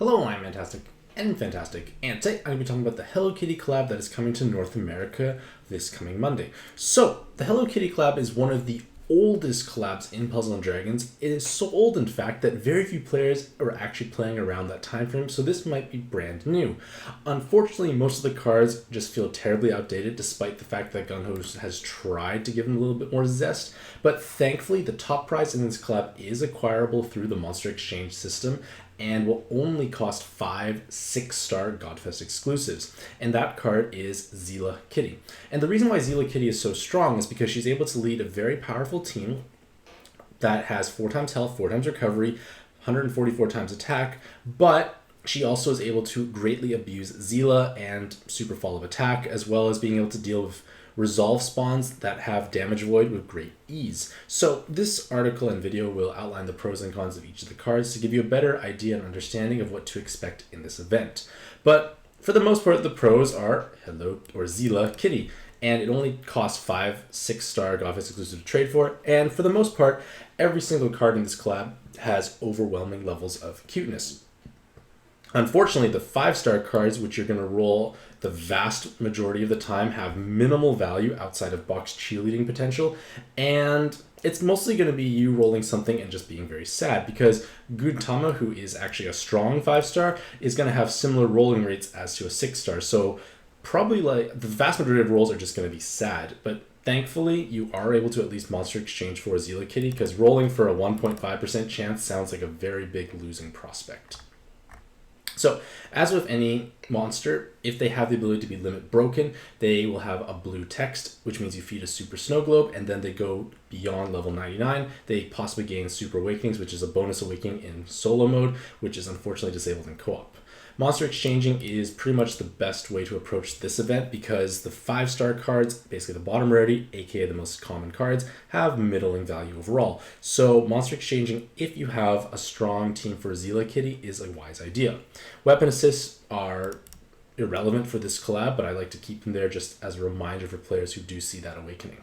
Hello, I'm Mantastic and Fantastic, and today I'm going to be talking about the Hello Kitty collab that is coming to North America this coming Monday. So, the Hello Kitty collab is one of the oldest collabs in Puzzle & Dragons. It is so old, in fact, that very few players are actually playing around that time frame, so this might be brand new. Unfortunately, most of the cards just feel terribly outdated, despite the fact that Gunho has tried to give them a little bit more zest, but thankfully the top prize in this collab is acquirable through the Monster Exchange system, and will only cost 5 6-star Godfest exclusives. And that card is Zela Kitty. And the reason why Zela Kitty is so strong is because she's able to lead a very powerful team that has 4 times health, 4 times recovery, 144 times attack, but she also is able to greatly abuse Zela and super fall of attack, as well as being able to deal with resolve spawns that have damage void with great ease. So this article and video will outline the pros and cons of each of the cards to give you a better idea and understanding of what to expect in this event. But for the most part, the pros are Hello or Zela Kitty, and it only costs 5 6-star Godfest exclusive to trade for, and for the most part, every single card in this collab has overwhelming levels of cuteness. Unfortunately, the 5-star cards, which you're going to roll the vast majority of the time, have minimal value outside of box cheerleading potential, and it's mostly going to be you rolling something and just being very sad, because Gudetama, who is actually a strong 5-star, is going to have similar rolling rates as to a 6-star, so probably like the vast majority of rolls are just going to be sad, but thankfully, you are able to at least Monster Exchange for a Zela Kitty, because rolling for a 1.5% chance sounds like a very big losing prospect. So, as with any monster, if they have the ability to be limit broken, they will have a blue text, which means you feed a super snow globe, and then they go beyond level 99. They possibly gain super awakenings, which is a bonus awakening in solo mode, which is unfortunately disabled in co-op. Monster exchanging is pretty much the best way to approach this event because the 5-star cards, basically the bottom rarity, aka the most common cards, have middling value overall. So monster exchanging, if you have a strong team for Zela Kitty, is a wise idea. Weapon assists are irrelevant for this collab, but I like to keep them there just as a reminder for players who do see that awakening.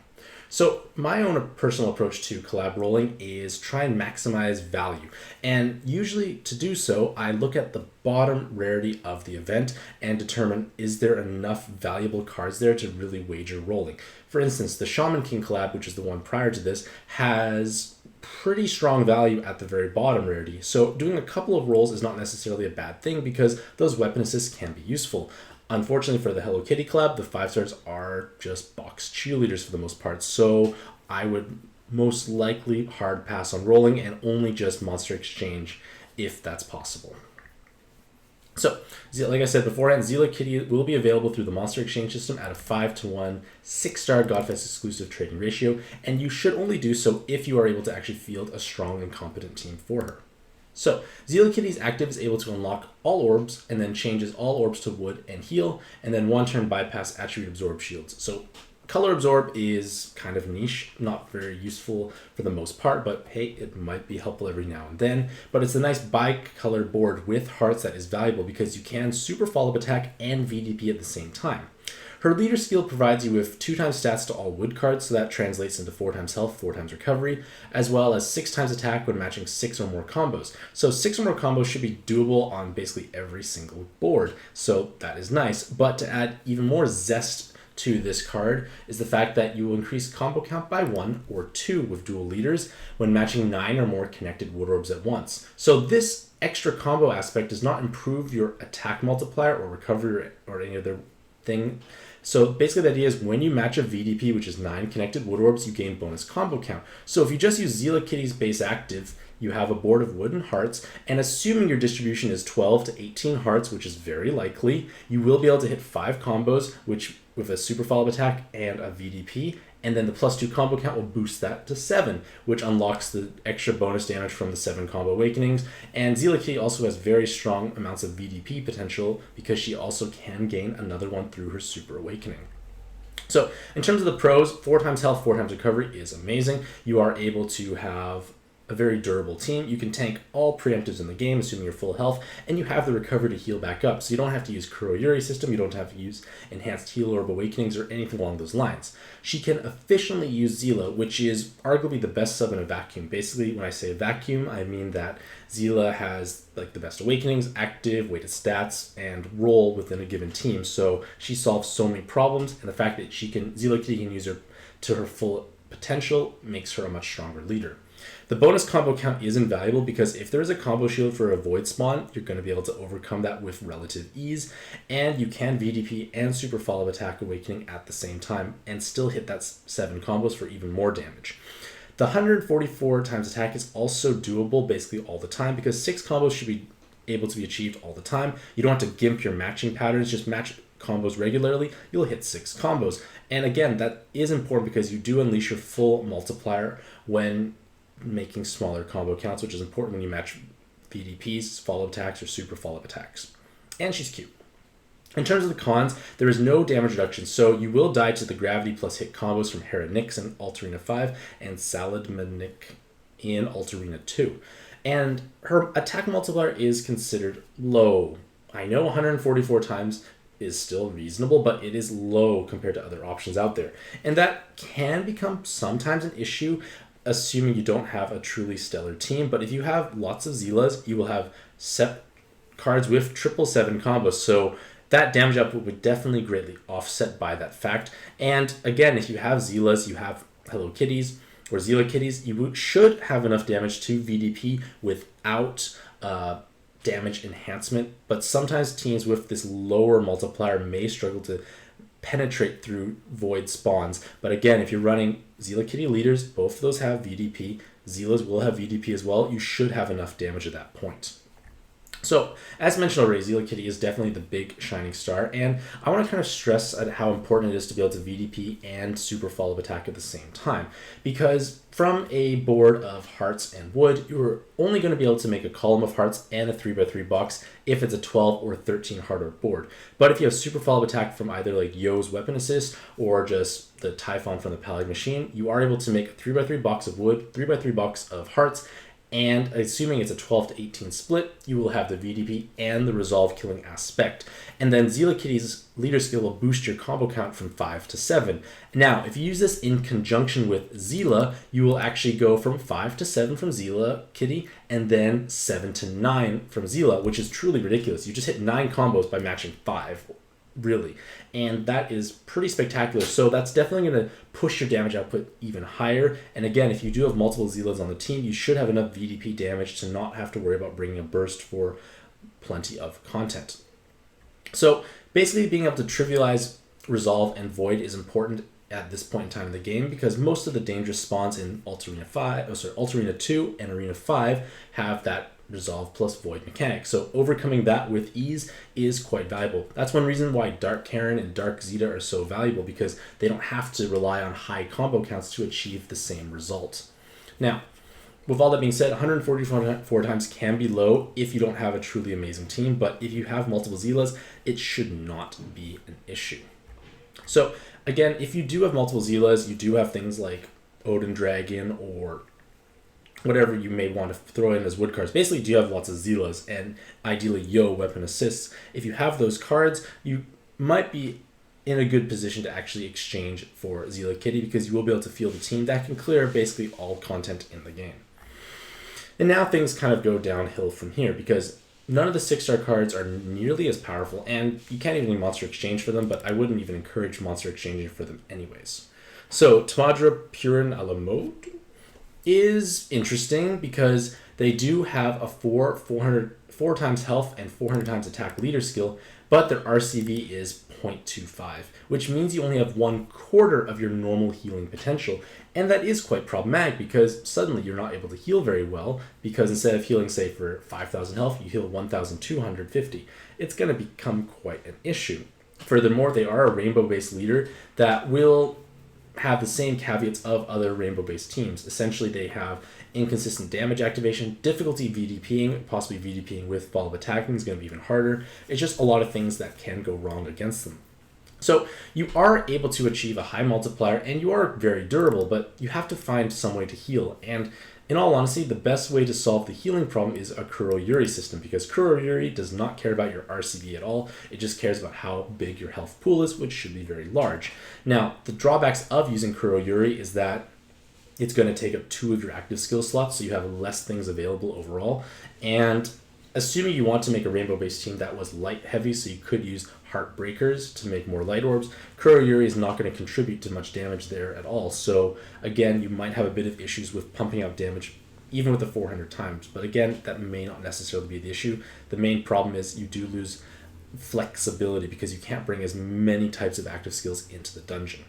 So my own personal approach to collab rolling is try and maximize value. And usually to do so, I look at the bottom rarity of the event and determine, is there enough valuable cards there to really wager rolling? For instance, the Shaman King collab, which is the one prior to this, has pretty strong value at the very bottom rarity. So doing a couple of rolls is not necessarily a bad thing because those weapon assists can be useful. Unfortunately for the Hello Kitty collab, the 5-stars are just box cheerleaders for the most part, so I would most likely hard pass on rolling and only just Monster Exchange if that's possible. So, like I said beforehand, Zela Kitty will be available through the Monster Exchange system at a 5-to-1 6-star Godfest exclusive trading ratio, and you should only do so if you are able to actually field a strong and competent team for her. So, Zela Kitty's active is able to unlock all orbs and then changes all orbs to wood and heal, and then 1-turn bypass attribute absorb shields. So, color absorb is kind of niche, not very useful for the most part, but hey, it might be helpful every now and then. But it's a nice bi-color board with hearts that is valuable because you can super follow attack and VDP at the same time. Her leader skill provides you with 2 times stats to all wood cards, so that translates into 4 times health, 4 times recovery, as well as 6 times attack when matching 6 or more combos. So 6 or more combos should be doable on basically every single board, so that is nice. But to add even more zest to this card is the fact that you will increase combo count by 1 or 2 with dual leaders when matching 9 or more connected wood orbs at once. So this extra combo aspect does not improve your attack multiplier or recovery or any other thing. So basically the idea is when you match a VDP, which is 9 connected wood orbs, you gain bonus combo count. So if you just use Zela Kitty's base active, you have a board of wood and hearts, and assuming your distribution is 12 to 18 hearts, which is very likely, you will be able to hit 5 combos, which with a super follow-up attack and a VDP, and then the +2 combo count will boost that to 7, which unlocks the extra bonus damage from the 7 combo awakenings. And Zela Kitty also has very strong amounts of VDP potential because she also can gain another one through her super awakening. So in terms of the pros, 4 times health, 4 times recovery is amazing. You are able to have a very durable team. You can tank all preemptives in the game, assuming you're full health, and you have the recovery to heal back up. So you don't have to use Kuroyuri system, you don't have to use Enhanced Heal Orb Awakenings or anything along those lines. She can efficiently use Zela, which is arguably the best sub in a vacuum. Basically, when I say vacuum, I mean that Zela has like the best awakenings, active, weighted stats, and role within a given team. So she solves so many problems, and the fact that Zela Kitty can use her to her full potential makes her a much stronger leader. The bonus combo count is invaluable because if there is a combo shield for a void spawn, you're going to be able to overcome that with relative ease, and you can VDP and super follow attack awakening at the same time and still hit that 7 combos for even more damage. The 144 times attack is also doable basically all the time because 6 combos should be able to be achieved all the time. You don't have to gimp your matching patterns, just match combos regularly, you'll hit 6 combos. And again, that is important because you do unleash your full multiplier when making smaller combo counts, which is important when you match VDPs, follow-up attacks, or super follow-up attacks. And she's cute. In terms of the cons, there is no damage reduction, so you will die to the gravity plus hit combos from Hera Nyx in Altarina 5 and Saladmanik in Altarina 2. And her attack multiplier is considered low. I know 144 times is still reasonable, but it is low compared to other options out there. And that can become sometimes an issue, assuming you don't have a truly stellar team. But if you have lots of Zelas, you will have set cards with 777 combos. So that damage output would definitely greatly offset by that fact. And again, if you have Zelas, you have Hello Kitties or Zela Kitties, you should have enough damage to VDP without damage enhancement, but sometimes teams with this lower multiplier may struggle to penetrate through void spawns. But again, if you're running Zela Kitty leaders, both of those have VDP. Zelas will have VDP as well. You should have enough damage at that point. So, as mentioned already, Zela Kitty is definitely the big shining star, and I want to kind of stress at how important it is to be able to VDP and super follow-up attack at the same time, because from a board of hearts and wood, you're only going to be able to make a column of hearts and a 3x3 box if it's a 12 or 13 heart orb board. But if you have super follow-up attack from either like Yo's weapon assist or just the Typhon from the Paladin machine, you are able to make a 3x3 box of wood, 3x3 box of hearts, and assuming it's a 12 to 18 split, you will have the VDP and the resolve killing aspect. And then Zela Kitty's leader skill will boost your combo count from 5 to 7. Now, if you use this in conjunction with Zela, you will actually go from 5 to 7 from Zela Kitty and then 7 to 9 from Zela, which is truly ridiculous. You just hit 9 combos by matching 5. Really, and that is pretty spectacular. So that's definitely going to push your damage output even higher. And again, if you do have multiple Zelas on the team, you should have enough VDP damage to not have to worry about bringing a burst for plenty of content. So basically, being able to trivialize Resolve and Void is important at this point in time in the game because most of the dangerous spawns in Altarina 2 and Arena 5 have that Resolve plus Void mechanic. So overcoming that with ease is quite valuable. That's one reason why Dark Karen and Dark Zeta are so valuable, because they don't have to rely on high combo counts to achieve the same result. Now, with all that being said, 144 times can be low if you don't have a truly amazing team, but if you have multiple Zelas, it should not be an issue. So again, if you do have multiple Zelas, you do have things like Odin Dragon or whatever you may want to throw in as wood cards. Basically, do you have lots of Zelas and ideally Yo weapon assists. If you have those cards, you might be in a good position to actually exchange for Zela Kitty because you will be able to field a team that can clear basically all content in the game. And now things kind of go downhill from here because none of the 6-star cards are nearly as powerful, and you can't even monster exchange for them, but I wouldn't even encourage monster exchanging for them anyways. So, Tamadra Purin a la mode is interesting because they do have a 4 times health and 400 times attack leader skill, but their RCV is 0.25, which means you only have 1/4 of your normal healing potential, and that is quite problematic because suddenly you're not able to heal very well because instead of healing, say, for 5,000 health, you heal 1,250. It's going to become quite an issue. Furthermore, they are a rainbow-based leader that will have the same caveats of other rainbow-based teams. Essentially, they have inconsistent damage activation, difficulty VDPing, possibly VDPing with follow-up attacking is going to be even harder. It's just a lot of things that can go wrong against them. So you are able to achieve a high multiplier and you are very durable, but you have to find some way to heal. And In all honesty, the best way to solve the healing problem is a Kuroyuri system, because Kuroyuri does not care about your RCB at all. It just cares about how big your health pool is, which should be very large. Now, the drawbacks of using Kuroyuri is that it's going to take up 2 of your active skill slots, so you have less things available overall. And assuming you want to make a rainbow-based team that was light-heavy, so you could use Heartbreakers to make more light orbs, Kuroyuri is not going to contribute to much damage there at all. So again, you might have a bit of issues with pumping out damage even with the 400 times. But again, that may not necessarily be the issue. The main problem is you do lose flexibility because you can't bring as many types of active skills into the dungeon.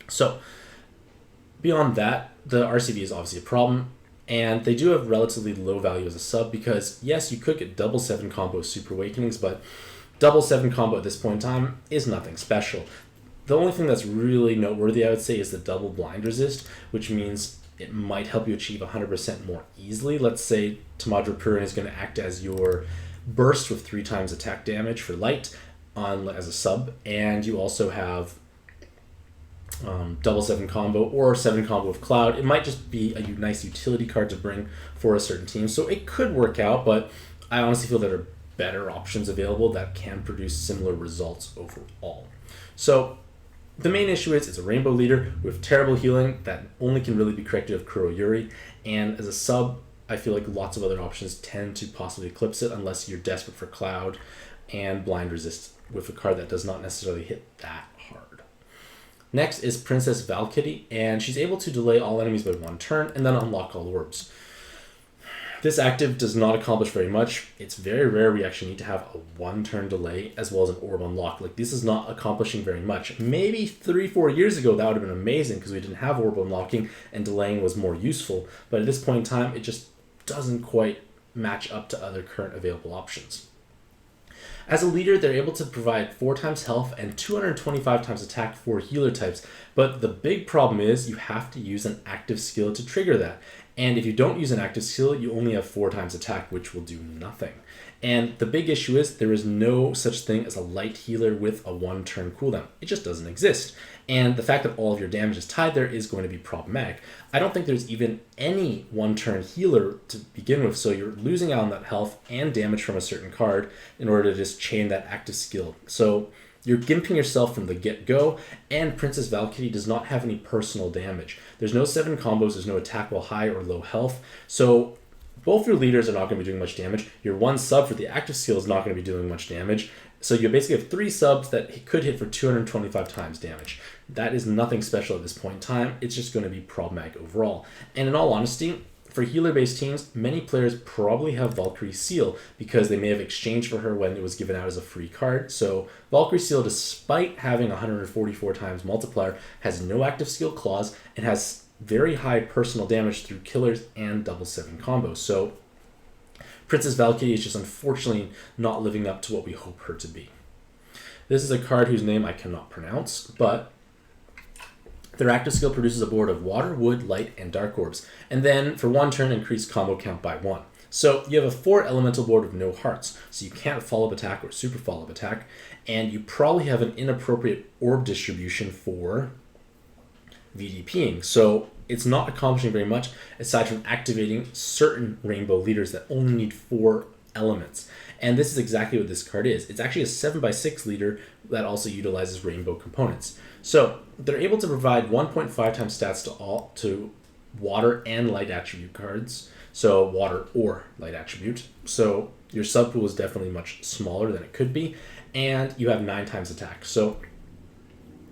So beyond that, the RCB is obviously a problem. And they do have relatively low value as a sub because, yes, you could get double 7 combo Super Awakenings, but double 7 combo at this point in time is nothing special. The only thing that's really noteworthy, I would say, is the double blind resist, which means it might help you achieve 100% more easily. Let's say Tamadra Purin is going to act as your burst with 3 times attack damage for light as a sub, and you also have double 7 combo or 7 combo with Cloud. It might just be a nice utility card to bring for a certain team, so it could work out, but I honestly feel there are better options available that can produce similar results overall. So the main issue is it's a rainbow leader with terrible healing that only can really be corrected with Kuroyuri, and as a sub, I feel like lots of other options tend to possibly eclipse it unless you're desperate for Cloud and blind resist with a card that does not necessarily hit that hard. Next is Princess Val Kitty, and she's able to delay all enemies by 1 turn and then unlock all orbs. This active does not accomplish very much. It's very rare we actually need to have a 1-turn delay as well as an orb unlock. Like, this is not accomplishing very much. Maybe 3-4 years ago that would have been amazing because we didn't have orb unlocking and delaying was more useful. But at this point in time, it just doesn't quite match up to other current available options. As a leader, they're able to provide 4 times health and 225 times attack for healer types, but the big problem is you have to use an active skill to trigger that. And if you don't use an active skill, you only have 4 times attack, which will do nothing. And the big issue is there is no such thing as a light healer with a 1-turn cooldown. It just doesn't exist. And the fact that all of your damage is tied there is going to be problematic. I don't think there's even any 1-turn healer to begin with, so you're losing out on that health and damage from a certain card in order to just chain that active skill. So you're gimping yourself from the get-go, and Princess Val Kitty does not have any personal damage. There's no 7 combos, there's no attack while high or low health, so both your leaders are not going to be doing much damage. Your 1 sub for the active skill is not going to be doing much damage. So you basically have 3 subs that could hit for 225 times damage. That is nothing special at this point in time. It's just going to be problematic overall. And in all honesty, for healer-based teams, many players probably have Valkyrie Seal because they may have exchanged for her when it was given out as a free card. So Valkyrie Seal, despite having 144 times multiplier, has no active skill clause and has very high personal damage through killers and double 7 combos. So Princess Val Kitty is just unfortunately not living up to what we hope her to be. This is a card whose name I cannot pronounce, but their active skill produces a board of water, wood, light, and dark orbs, and then for 1 turn increase combo count by 1. So you have a 4 elemental board with no hearts, so you can't follow-up attack or super follow-up attack, and you probably have an inappropriate orb distribution for VDPing. So it's not accomplishing very much aside from activating certain rainbow leaders that only need 4 elements. And this is exactly what this card is. It's actually a 7x6 leader that also utilizes rainbow components. So they're able to provide 1.5 times stats to water and light attribute cards. So water or light attribute. So your sub pool is definitely much smaller than it could be. And you have 9 times attack. So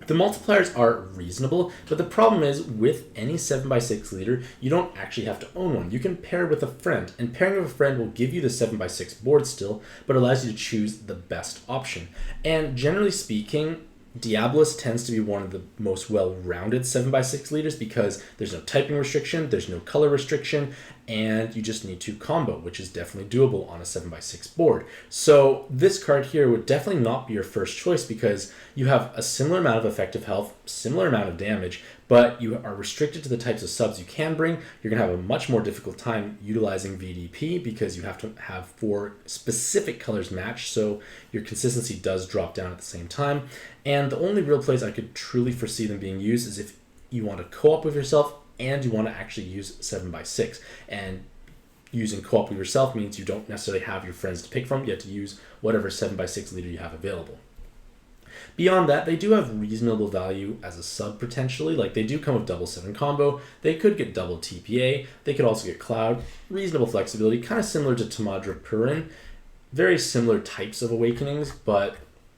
the multipliers are reasonable, but the problem is with any 7x6 leader, you don't actually have to own one. You can pair with a friend, and pairing with a friend will give you the 7x6 board still, but allows you to choose the best option. And generally speaking, Diabolus tends to be one of the most well-rounded 7x6 leaders because there's no typing restriction, there's no color restriction, and you just need to combo, which is definitely doable on a 7x6 board. So this card here would definitely not be your first choice because you have a similar amount of effective health, similar amount of damage, but you are restricted to the types of subs you can bring. You're going to have a much more difficult time utilizing VDP because you have to have 4 specific colors matched, so your consistency does drop down at the same time. And the only real place I could truly foresee them being used is if you want to co-op with yourself and you want to actually use 7x6. And using co-op with yourself means you don't necessarily have your friends to pick from. You have to use whatever 7x6 leader you have available. Beyond that, they do have reasonable value as a sub potentially. Like, they do come with double 7 combo. They could get double TPA. They could also get Cloud. Reasonable flexibility, kind of similar to Tamadra Purin. Very similar types of awakenings, but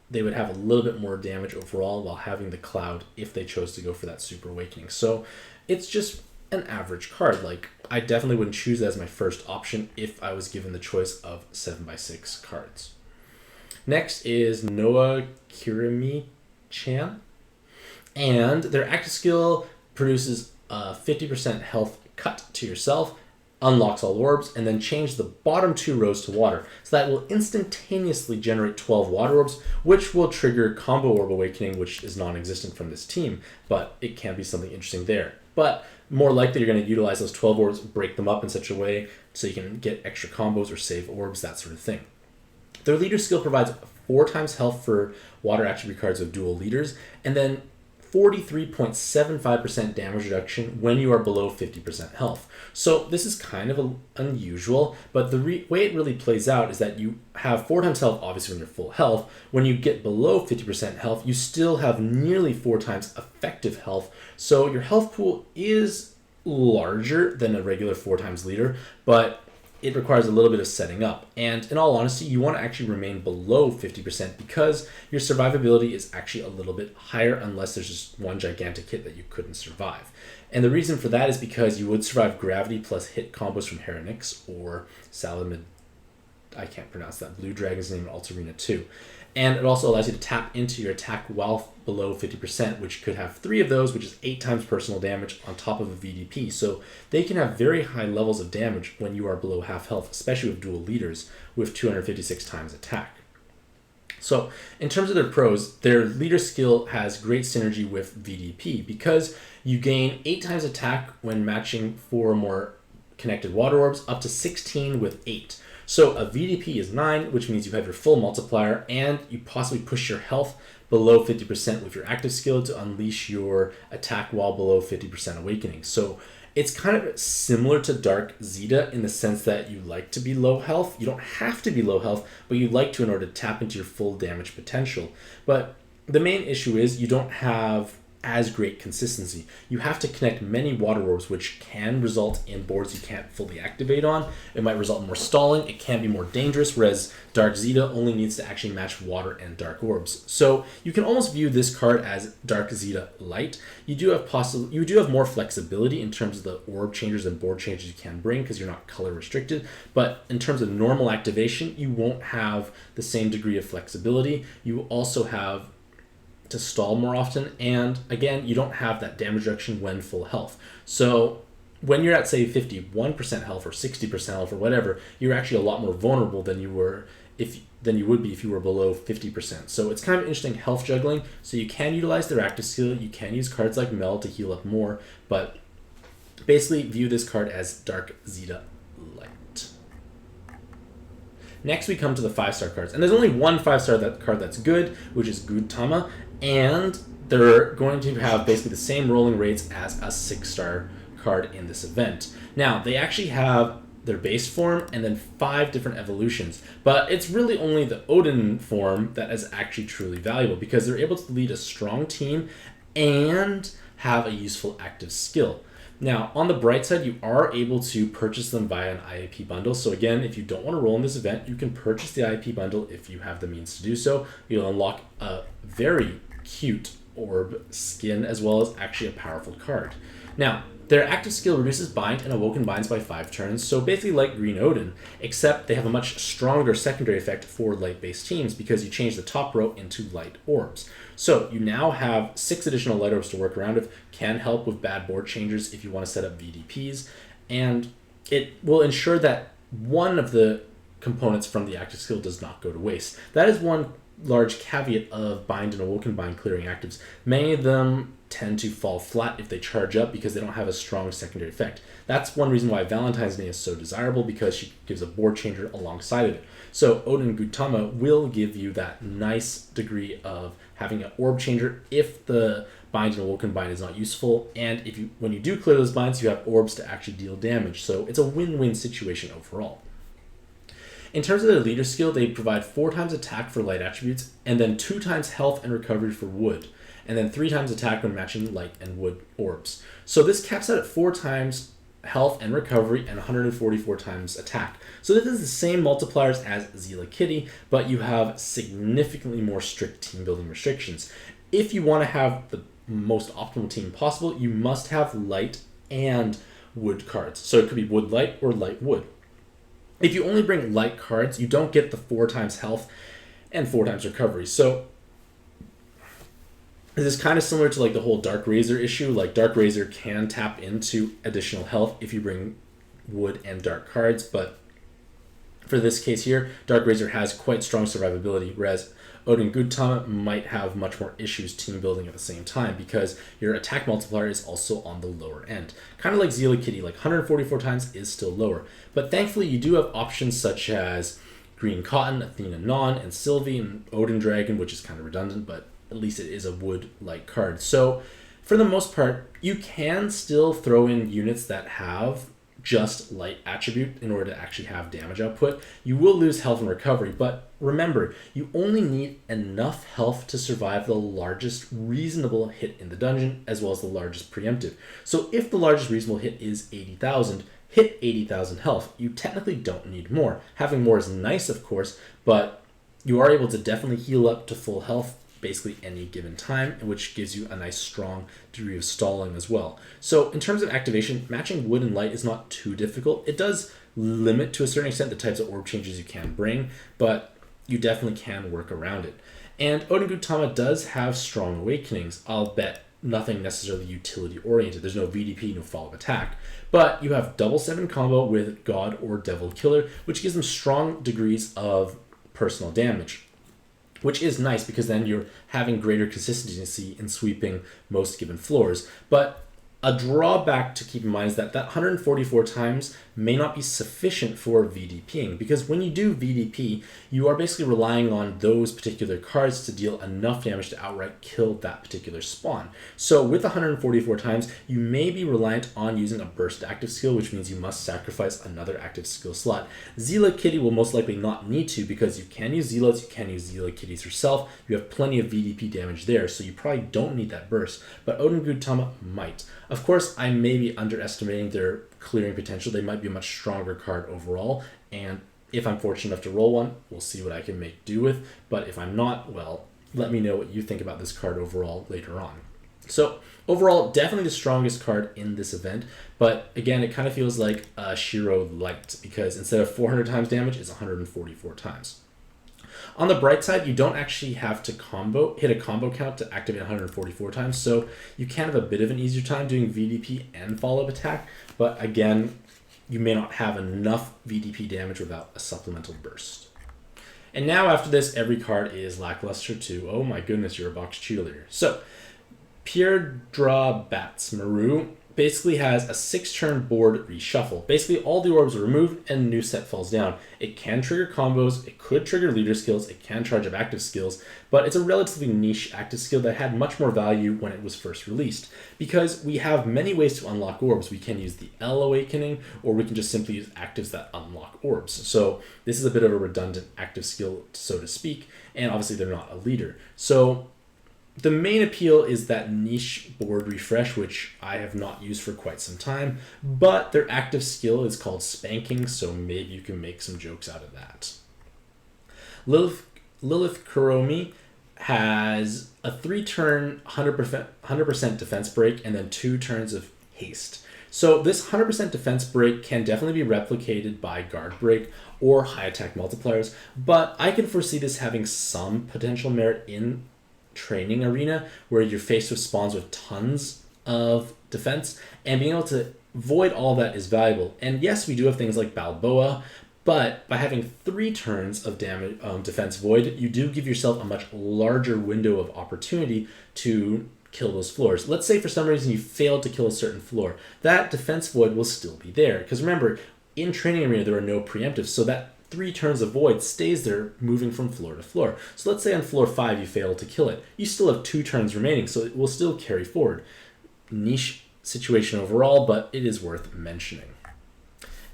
they would have a little bit more damage overall while having the Cloud if they chose to go for that super awakening. So it's just an average card. Like, I definitely wouldn't choose that as my first option if I was given the choice of 7x6 cards. Next is Noah Kirimi-chan, and their active skill produces a 50% health cut to yourself, unlocks all orbs, and then change the bottom 2 rows to water. So that will instantaneously generate 12 water orbs, which will trigger Combo Orb Awakening, which is non-existent from this team, but it can be something interesting there. But more likely you're going to utilize those 12 orbs, break them up in such a way so you can get extra combos or save orbs, that sort of thing. Their leader skill provides 4 times health for water attribute cards with dual leaders, and then 43.75% damage reduction when you are below 50% health. So this is kind of unusual, but the way it really plays out is that you have 4 times health, obviously, when you're full health. When you get below 50% health, you still have nearly 4 times effective health. So your health pool is larger than a regular 4 times leader, but it requires a little bit of setting up. And in all honesty, you want to actually remain below 50% because your survivability is actually a little bit higher unless there's just one gigantic hit that you couldn't survive. And the reason for that is because you would survive gravity plus hit combos from Heronix or Salamid, I can't pronounce that, Blue Dragon's name in Altarena 2. And it also allows you to tap into your attack while below 50%, which could have 3 of those, which is 8 times personal damage on top of a VDP. So they can have very high levels of damage when you are below half health, especially with dual leaders with 256 times attack. So in terms of their pros, their leader skill has great synergy with VDP because you gain 8 times attack when matching 4 or more connected water orbs, up to 16 with 8. So a VDP is 9, which means you have your full multiplier, and you possibly push your health below 50% with your active skill to unleash your attack while below 50% awakening. So it's kind of similar to Dark Zeta in the sense that you like to be low health. You don't have to be low health, but you like to in order to tap into your full damage potential. But the main issue is you don't have as great consistency. You have to connect many water orbs, which can result in boards you can't fully activate on. It might result in more stalling. It can be more dangerous, whereas Dark Zeta only needs to actually match water and dark orbs. So you can almost view this card as Dark Zeta light. You do have more flexibility in terms of the orb changes and board changes you can bring because you're not color restricted. But in terms of normal activation, you won't have the same degree of flexibility. You also have to stall more often, and again, you don't have that damage reduction when full health. So when you're at, say, 51% health or 60% health or whatever, you're actually a lot more vulnerable than you would be if you were below 50%. So it's kind of interesting health juggling. So you can utilize their active skill, you can use cards like Mel to heal up more, but basically view this card as Dark Zeta light. Next, we come to the 5-star cards, and there's only one 5-star card that's good, which is Gudetama, and they're going to have basically the same rolling rates as a 6-star card in this event. Now, they actually have their base form and then 5 different evolutions, but it's really only the Odin form that is actually truly valuable because they're able to lead a strong team and have a useful active skill. Now, on the bright side, you are able to purchase them via an IAP bundle. So again, if you don't want to roll in this event, you can purchase the IAP bundle if you have the means to do so. You'll unlock a very cute orb skin as well as actually a powerful card. Now, their active skill reduces bind and awoken binds by 5 turns, so basically like Green Odin, except they have a much stronger secondary effect for light-based teams because you change the top row into light orbs. So you now have 6 additional light orbs to work around with, can help with bad board changers if you want to set up VDPs, and it will ensure that one of the components from the active skill does not go to waste. That is one large caveat of bind and awoken bind clearing actives. Many of them tend to fall flat if they charge up because they don't have a strong secondary effect. That's one reason why Valentine's Day is so desirable, because she gives a board changer alongside of it. So Odin Gudetama will give you that nice degree of having an orb changer if the bind and Awoken bind is not useful, and if you, when you do clear those binds, you have orbs to actually deal damage. So it's a win-win situation overall. In terms of their leader skill, they provide 4 times attack for light attributes, and then 2 times health and recovery for wood, and then 3 times attack when matching light and wood orbs. So this caps out at 4 times health and recovery and 144 times attack. So this is the same multipliers as Zela Kitty, but you have significantly more strict team building restrictions. If you want to have the most optimal team possible, you must have light and wood cards. So it could be wood light or light wood. If you only bring light cards, you don't get the 4 times health and 4 times recovery. So this is kind of similar to like the whole Dark Razor issue. Like Dark Razor can tap into additional health if you bring wood and dark cards, but for this case here, Dark Razor has quite strong survivability, whereas Odin Gudetama might have much more issues team building at the same time because your attack multiplier is also on the lower end. Kind of like Zela Kitty, like 144 times is still lower. But thankfully you do have options such as Green Cotton, Athena Non, and Sylvie, and Odin Dragon, which is kind of redundant, but at least it is a wood-like card. So for the most part, you can still throw in units that have just light attribute in order to actually have damage output. You will lose health and recovery, but remember, you only need enough health to survive the largest reasonable hit in the dungeon, as well as the largest preemptive. So if the largest reasonable hit is 80,000, hit 80,000 health. You technically don't need more. Having more is nice, of course, but you are able to definitely heal up to full health basically any given time, which gives you a nice strong degree of stalling as well. So in terms of activation, matching wood and light is not too difficult. It does limit to a certain extent the types of orb changes you can bring, but you definitely can work around it. And Odin Gudetama does have strong awakenings. I'll bet nothing necessarily utility oriented. There's no VDP, no follow-up attack, but you have double 7 combo with God or Devil Killer, which gives them strong degrees of personal damage, which is nice because then you're having greater consistency in sweeping most given floors. But a drawback to keep in mind is that 144 times may not be sufficient for VDPing, because when you do VDP, you are basically relying on those particular cards to deal enough damage to outright kill that particular spawn. So with 144 times, you may be reliant on using a burst active skill, which means you must sacrifice another active skill slot. Zela Kitty will most likely not need to, because you can use Zelas, you can use Zela Kitties herself, you have plenty of VDP damage there, so you probably don't need that burst, but Odin Gudetama might. Of course, I may be underestimating their clearing potential. They might be a much stronger card overall, and if I'm fortunate enough to roll one, we'll see what I can make do with. But if I'm not, well, let me know what you think about this card overall later on. So overall, definitely the strongest card in this event, but again, it kind of feels like a Shiro Light, because instead of 400 times damage, it's 144 times. On the bright side, you don't actually have to hit a combo count to activate 144 times, so you can have a bit of an easier time doing VDP and follow-up attack, but again, you may not have enough VDP damage without a supplemental burst. And now after this, every card is lackluster too. Oh my goodness, you're a box cheerleader. So, Pierre Draw Bats Maru basically has a 6-turn board reshuffle. Basically, all the orbs are removed and a new set falls down. It can trigger combos, it could trigger leader skills, it can charge up active skills, but it's a relatively niche active skill that had much more value when it was first released, because we have many ways to unlock orbs. We can use the L Awakening, or we can just simply use actives that unlock orbs. So this is a bit of a redundant active skill, so to speak, and obviously they're not a leader. So the main appeal is that niche board refresh, which I have not used for quite some time, but their active skill is called Spanking, so maybe you can make some jokes out of that. Lilith Kuromi has a 3-turn 100% defense break and then 2 turns of haste. So this 100% defense break can definitely be replicated by guard break or high attack multipliers, but I can foresee this having some potential merit in training arena where you're faced with spawns with tons of defense, and being able to void all that is valuable. And yes, we do have things like Balboa, but by having 3 turns of damage defense void, you do give yourself a much larger window of opportunity to kill those floors. Let's say for some reason you failed to kill a certain floor. That defense void will still be there. Because remember, in Training Arena there are no preemptives, so that 3 turns of void stays there moving from floor to floor. So let's say on floor 5 you fail to kill it. You still have 2 turns remaining, so it will still carry forward. Niche situation overall, but it is worth mentioning.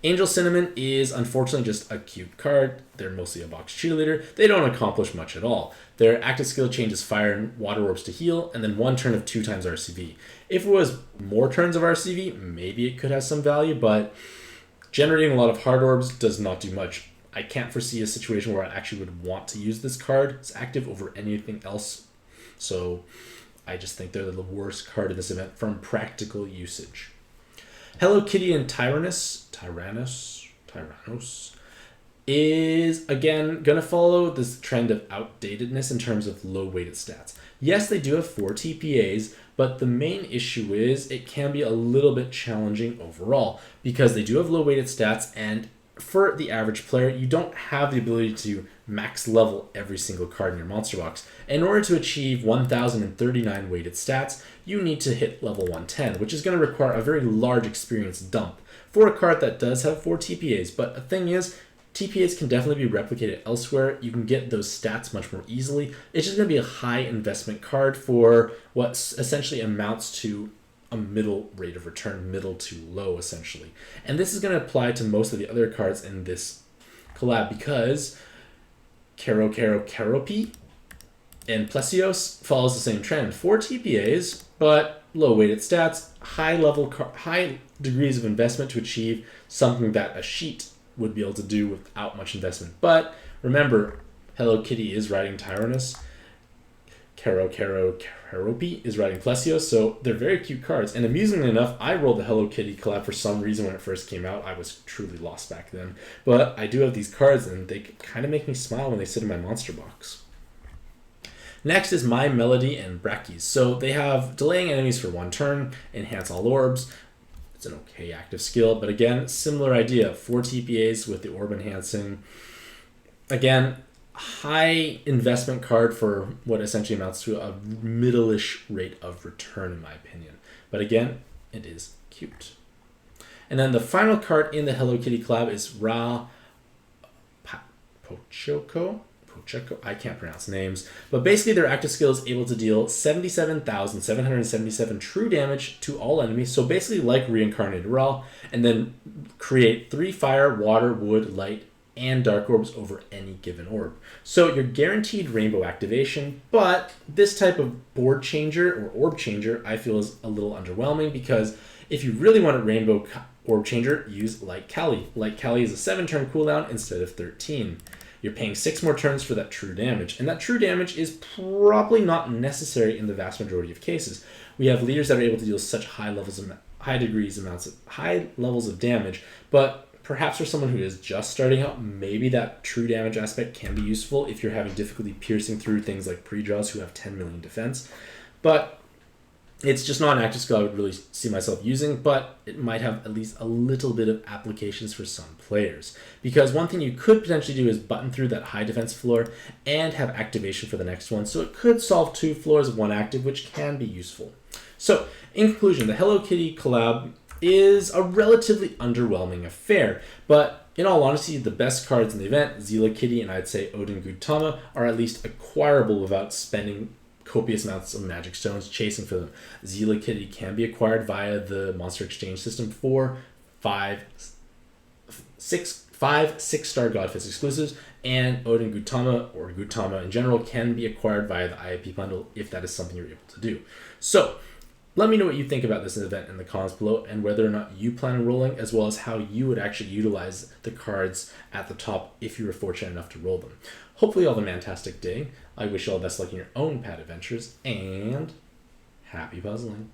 Angel Cinnamon is unfortunately just a cute card. They're mostly a box cheerleader. They don't accomplish much at all. Their active skill changes fire and water orbs to heal, and then 1 turn of 2 times RCV. If it was more turns of RCV, maybe it could have some value, but generating a lot of hard orbs does not do much. I can't foresee a situation where I actually would want to use this card. It's active over anything else, so I just think they're the worst card in this event from practical usage. Hello Kitty and Tyrannus is, again, going to follow this trend of outdatedness in terms of low weighted stats. Yes, they do have 4 TPAs, but the main issue is it can be a little bit challenging overall because they do have low weighted stats, and for the average player, you don't have the ability to max level every single card in your monster box. In order to achieve 1039 weighted stats, you need to hit level 110, which is going to require a very large experience dump for a card that does have 4 TPAs. But the thing is, TPAs can definitely be replicated elsewhere. You can get those stats much more easily. It's just going to be a high investment card for what essentially amounts to a middle rate of return, middle to low essentially. And this is going to apply to most of the other cards in this collab because Keropi and Plesios follows the same trend. 4 TPAs, but low weighted stats, high degrees of investment to achieve something that a sheet would be able to do without much investment. But remember, Hello Kitty is riding Tyrannus. Keropi is riding Plesios, so they're very cute cards. And amusingly enough, I rolled the Hello Kitty collab for some reason when it first came out. I was truly lost back then. But I do have these cards, and they kind of make me smile when they sit in my monster box. Next is My Melody and Brachys. So they have delaying enemies for 1 turn, enhance all orbs. It's an okay active skill, but again, similar idea. 4 TPAs with the orb enhancing. Again, high investment card for what essentially amounts to a middle-ish rate of return in my opinion. But again, it is cute. And then the final card in the Hello Kitty collab is Ra Pochoko. I can't pronounce names, but basically their active skill is able to deal 77,777 true damage to all enemies, so basically like Reincarnated Ra, and then create 3 fire, water, wood, light, and dark orbs over any given orb. So you're guaranteed rainbow activation, but this type of board changer or orb changer I feel is a little underwhelming because if you really want a rainbow orb changer, use Light Kali. Light Kali is a 7-turn cooldown instead of 13. You're paying 6 more turns for that true damage, and that true damage is probably not necessary in the vast majority of cases. We have leaders that are able to deal such high levels of damage, but perhaps for someone who is just starting out, maybe that true damage aspect can be useful if you're having difficulty piercing through things like pre-draws who have 10 million defense. But it's just not an active skill I would really see myself using, but it might have at least a little bit of applications for some players. Because one thing you could potentially do is button through that high defense floor and have activation for the next one. So it could solve 2 floors of 1 active, which can be useful. So in conclusion, the Hello Kitty collab is a relatively underwhelming affair, but in all honesty, the best cards in the event, Zela Kitty and I'd say Odin Gudetama, are at least acquirable without spending copious amounts of magic stones chasing for them. Zela Kitty can be acquired via the monster exchange system for 5 6-star Godfist exclusives, and Odin Gudetama or Gudetama in general can be acquired via the IIP bundle if that is something you're able to do. So let me know what you think about this event in the comments below and whether or not you plan on rolling, as well as how you would actually utilize the cards at the top if you were fortunate enough to roll them. Hopefully all the Mantastic day. I wish you all the best luck in your own pad adventures, and happy puzzling.